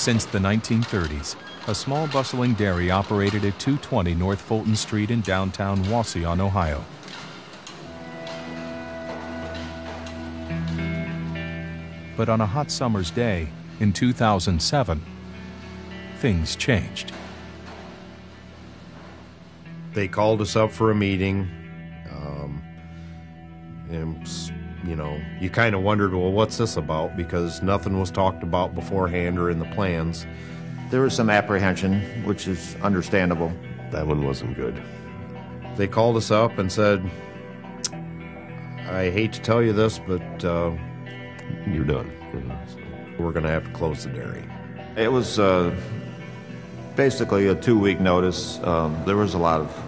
Since the 1930s, a small bustling dairy operated at 220 North Fulton Street in downtown Wauseon, Ohio. But on a hot summer's day in 2007, things changed. They called us up for a meeting, and you kind of wondered, well, what's this about? Because nothing was talked about beforehand or in the plans. There was some apprehension, which is understandable. That one wasn't good. They called us up and said, I hate to tell you this, but you're done. We're going to have to close the dairy. It was basically a 2-week notice. There was a lot of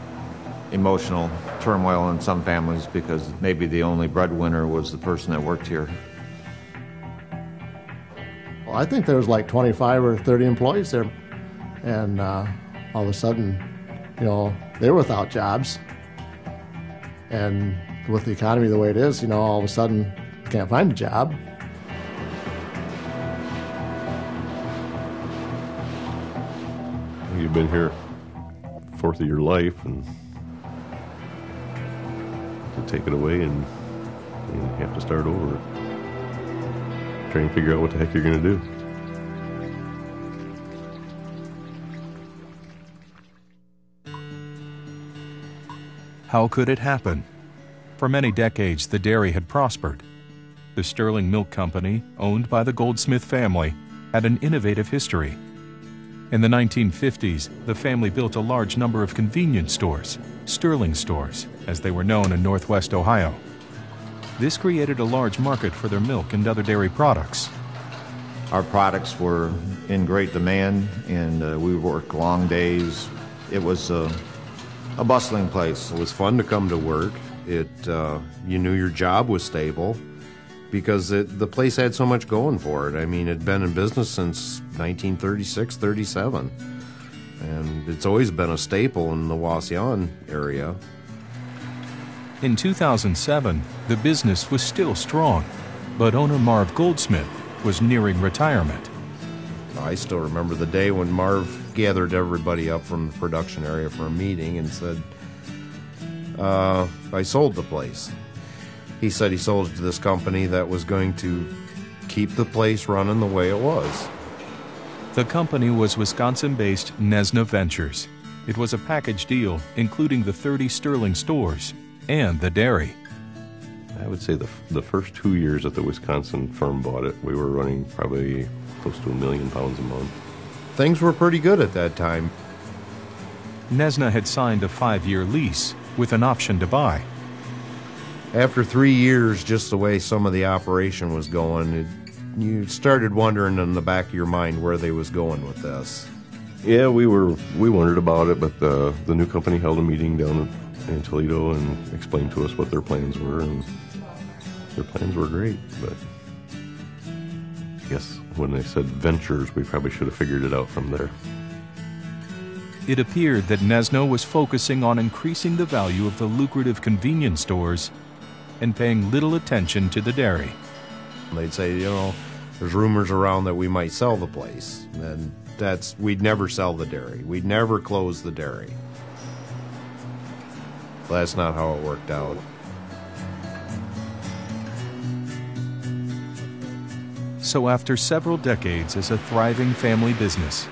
emotional turmoil in some families because maybe the only breadwinner was the person that worked here. Well, I think there was like 25 or 30 employees there, and all of a sudden, they were without jobs. And with the economy the way it is, all of a sudden, you can't find a job. You've been here a fourth of your life, and to take it away and you have to start over. Try and figure out what the heck you're going to do. How could it happen? For many decades, the dairy had prospered. The Sterling Milk Company, owned by the Goldsmith family, had an innovative history. In the 1950s, the family built a large number of convenience stores, Sterling stores, as they were known in Northwest Ohio. This created a large market for their milk and other dairy products. Our products were in great demand, and we worked long days. It was a bustling place. It was fun to come to work. You knew your job was stable because the place had so much going for it. I mean, it'd been in business since 1936, 37. And it's always been a staple in the Wauseon area. In 2007, the business was still strong, but owner Marv Goldsmith was nearing retirement. I still remember the day when Marv gathered everybody up from the production area for a meeting and said, I sold the place. He said he sold it to this company that was going to keep the place running the way it was. The company was Wisconsin-based Nesna Ventures. It was a package deal, including the 30 Sterling stores and the dairy. I would say the first 2 years that the Wisconsin firm bought it, we were running probably close to 1 million pounds a month. Things were pretty good at that time. Nesna had signed a 5-year lease with an option to buy. After 3 years, just the way some of the operation was going, you started wondering in the back of your mind where they was going with this. Yeah, we wondered about it, but the new company held a meeting down in Toledo and explained to us what their plans were, and their plans were great. But I guess when they said ventures, we probably should have figured it out from there. It appeared that Nesna was focusing on increasing the value of the lucrative convenience stores and paying little attention to the dairy. They'd say, there's rumors around that we might sell the place, and we'd never sell the dairy. We'd never close the dairy. Well, that's not how it worked out. So after several decades as a thriving family business,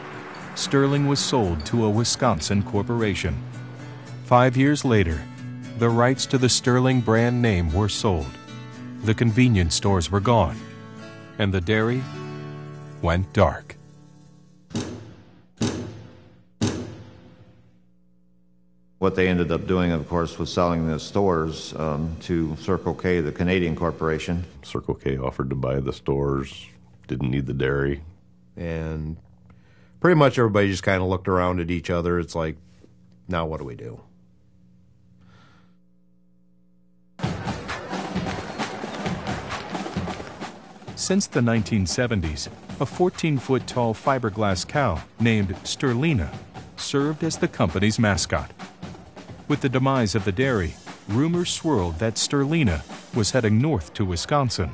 Sterling was sold to a Wisconsin corporation. 5 years later, the rights to the Sterling brand name were sold. The convenience stores were gone, and the dairy went dark. What they ended up doing, of course, was selling the stores to Circle K, the Canadian corporation. Circle K offered to buy the stores, didn't need the dairy. And pretty much everybody just kind of looked around at each other. It's like, now what do we do? Since the 1970s, a 14-foot tall fiberglass cow named Sterlena served as the company's mascot. With the demise of the dairy, rumors swirled that Sterlena was heading north to Wisconsin.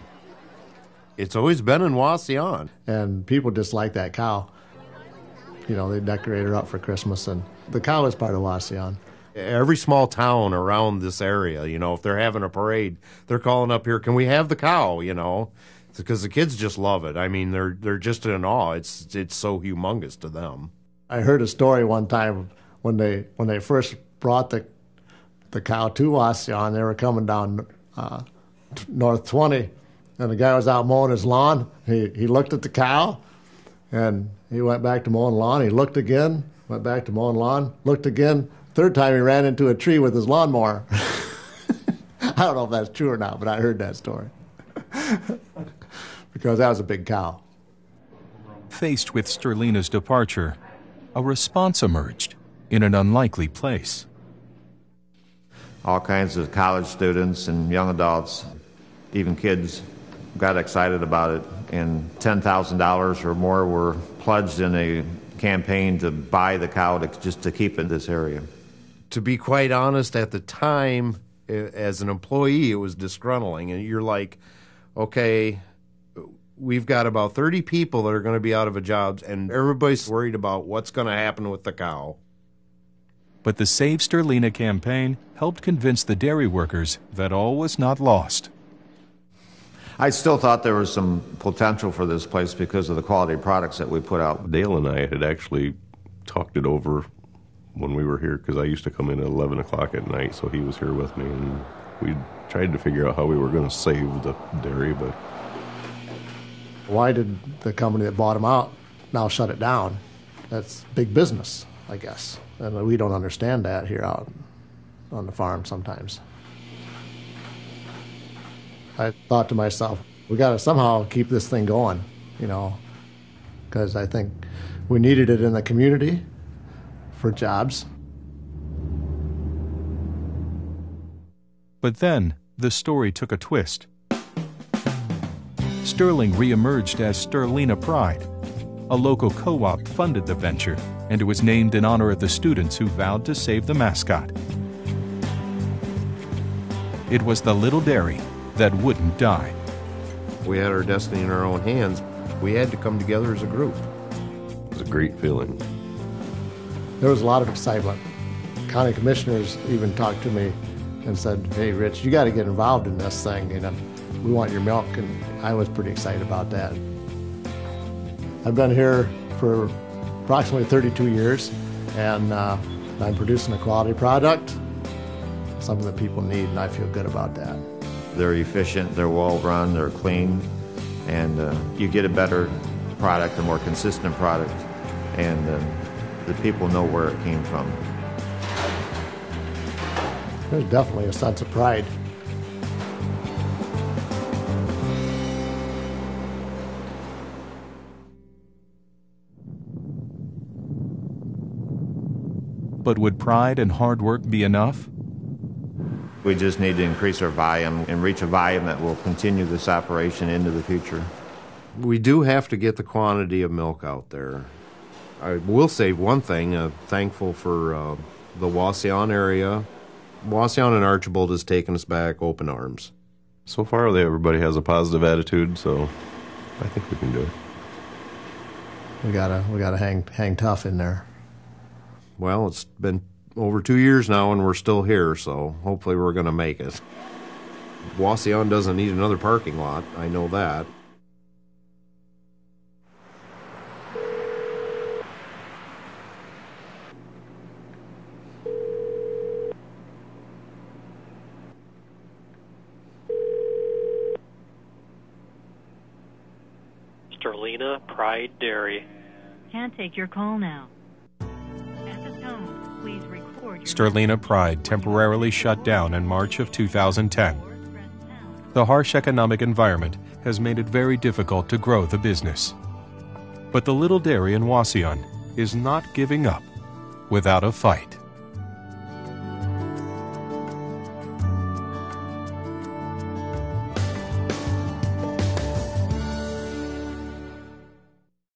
It's always been in Wauseon. And people just like that cow. You know, they decorate her up for Christmas, and the cow is part of Wauseon. Every small town around this area, you know, if they're having a parade, they're calling up here, can we have the cow, you know? Because the kids just love it. I mean, they're just in awe. It's so humongous to them. I heard a story one time when they first brought the cow to Wauseon. They were coming down North 20, and the guy was out mowing his lawn. He looked at the cow, and he went back to mowing lawn. He looked again, went back to mowing lawn, looked again. Third time he ran into a tree with his lawnmower. I don't know if that's true or not, but I heard that story. Because that was a big cow. Faced with Sterlena's departure, a response emerged in an unlikely place. All kinds of college students and young adults, even kids, got excited about it, and $10,000 or more were pledged in a campaign to buy the cow just to keep in this area. To be quite honest, at the time, as an employee, it was disgruntling. And you're like, okay, we've got about 30 people that are going to be out of a job, and everybody's worried about what's going to happen with the cow. But the Save Sterlena campaign helped convince the dairy workers that all was not lost. I still thought there was some potential for this place because of the quality of products that we put out. Dale and I had actually talked it over when we were here, because I used to come in at 11 o'clock at night, so he was here with me, and we tried to figure out how we were going to save the dairy, but... Why did the company that bought them out now shut it down? That's big business, I guess. And we don't understand that here out on the farm sometimes. I thought to myself, we got to somehow keep this thing going, you know, because I think we needed it in the community for jobs. But then the story took a twist. Sterling reemerged as Sterlena Pride. A local co-op funded the venture, and it was named in honor of the students who vowed to save the mascot. It was the little dairy that wouldn't die. We had our destiny in our own hands. We had to come together as a group. It was a great feeling. There was a lot of excitement. County commissioners even talked to me and said, hey, Rich, you got to get involved in this thing. You know, we want your milk, and I was pretty excited about that. I've been here for approximately 32 years, and I'm producing a quality product, something that people need, and I feel good about that. They're efficient, they're well-run, they're clean, and you get a better product, a more consistent product, and the people know where it came from. There's definitely a sense of pride. But would pride and hard work be enough? We just need to increase our volume and reach a volume that will continue this operation into the future. We do have to get the quantity of milk out there. I will say one thing, thankful for the Wauseon area. Wauseon and Archibald has taken us back open arms. So far, everybody has a positive attitude, so I think we can do it. We gotta hang tough in there. Well, it's been over 2 years now, and we're still here, so hopefully we're going to make it. Wauseon doesn't need another parking lot, I know that. Sterlena Pride Dairy. Can't take your call now. At the tone, please record your... Sterlena Pride temporarily shut down in March of 2010. The harsh economic environment has made it very difficult to grow the business. But the little dairy in Wauseon is not giving up without a fight.